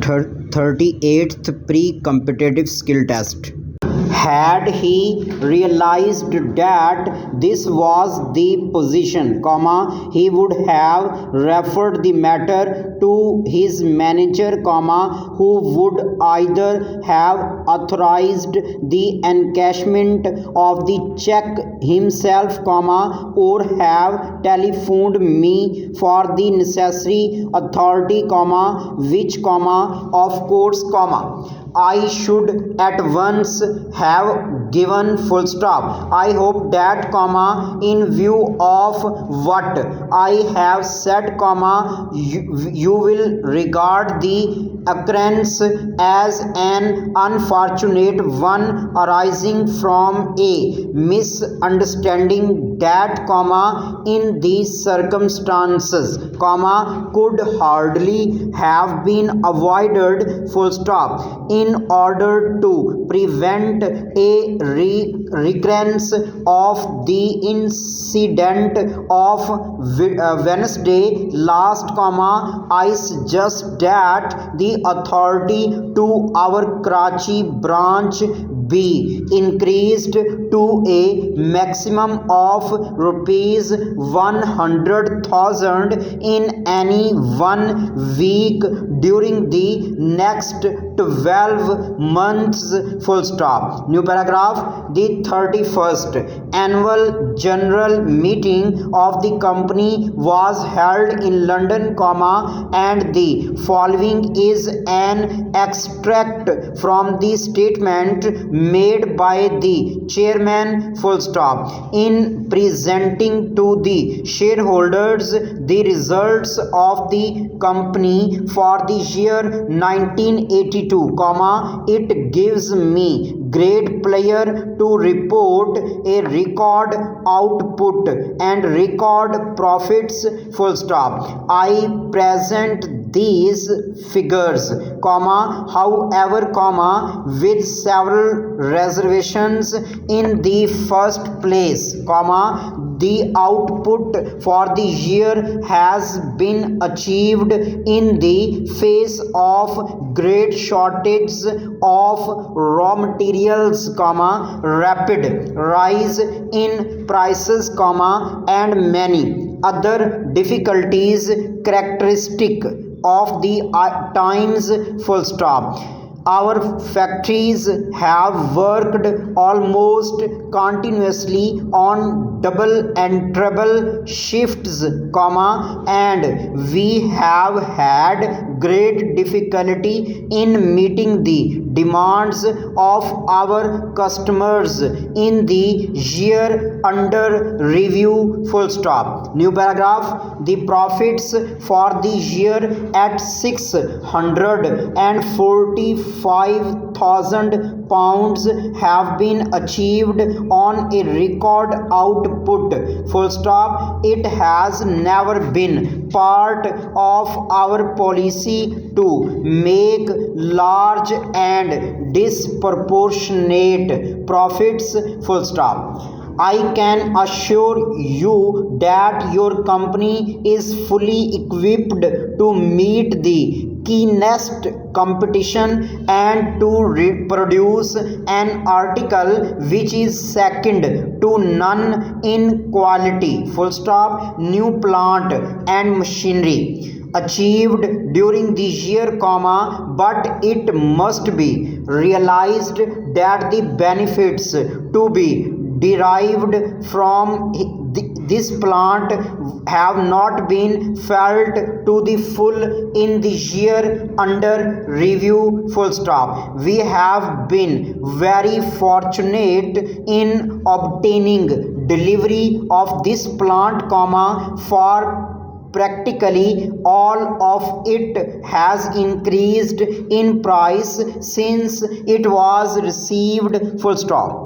38th pre-competitive skill test. Had he realized that this was the position, he would have referred the matter to his manager, who would either have authorized the encashment of the check himself, or have telephoned me for the necessary authority, which, of course, I should at once have given full stop. I hope that, in view of what I have said, you will regard the occurrence as an unfortunate one arising from a misunderstanding that, in these circumstances, could hardly have been avoided, full stop. In order to prevent a recurrence of the incident of Wednesday last, I suggest that the authority to our Karachi branch be increased to a maximum of rupees 100,000 in any 1 week during the next 12 months, full stop. New paragraph. The 31st annual general meeting of the company was held in London, and the following is an extract from the statement made by the chairman, full stop, in presenting to the shareholders the results of the company for the year 1982, it gives me great pleasure to report a record output and record profits, full stop. I present these figures, however, with several reservations. In the first place, the output for the year has been achieved in the face of great shortage of raw materials, rapid rise in prices, and many other difficulties characteristic of the times, full stop. Our factories have worked almost continuously on double and treble shifts, and we have had great difficulty in meeting the demands of our customers in the year under review, full stop. New paragraph. The profits for the year at 645,000 pounds have been achieved on a record output, full stop. It has never been part of our policy to make large and disproportionate profits, full stop. I can assure you that your company is fully equipped to meet the keenest competition and to produce an article which is second to none in quality, full stop. New plant and machinery achieved during the year, but it must be realized that the benefits to be derived from this plant have not been felt to the full in the year under review, full stop. We have been very fortunate in obtaining delivery of this plant, for practically all of it has increased in price since it was received, full stop.